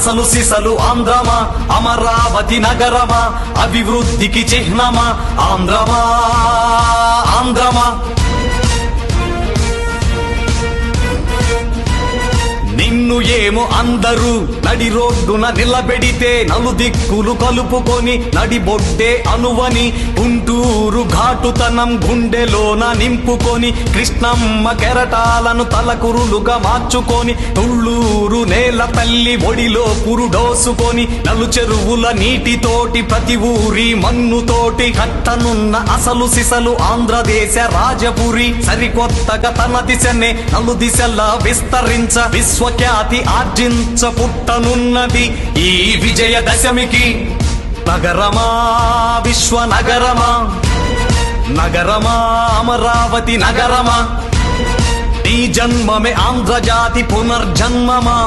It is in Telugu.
అసలు సిసలు ఆంధ్రమా, అమరావతి నగరమా, అభివృద్ధికి చిహ్నమా ఆంధ్రమా, ఆంధ్రమా. నిన్ను ఏమో అందరూ నడి రోడ్డున నిలబెడితే నలుదిక్కులు కలుపుకొని నడిబొడ్డే అనువని గుంటూరు ఘాటుతనం గుండెలోన నింపుకొని కృష్ణమ్మ కెరటాలను తలకురులుగా మార్చుకొని తుళ్ళూరు నేల తల్లి ఒడిలో పురుడోసుకొని నలుచెరువుల నీటితోటి ప్రతి ఊరి మన్నుతోటి కట్టనున్న అసలు సిసలు ఆంధ్రదేశ రాజపురి సరికొత్తగా తన దిశనే నలు దిశలా విస్తరించ విశ్వఖ్యాతి ఆర్జించ పుట్టనున్నది ఈ విజయదశమికి. నగరమా విశ్వనగరమా, నగరమా అమరావతి నగరమా, నీ జన్మమే ఆంధ్రజాతి పునర్జన్మమా.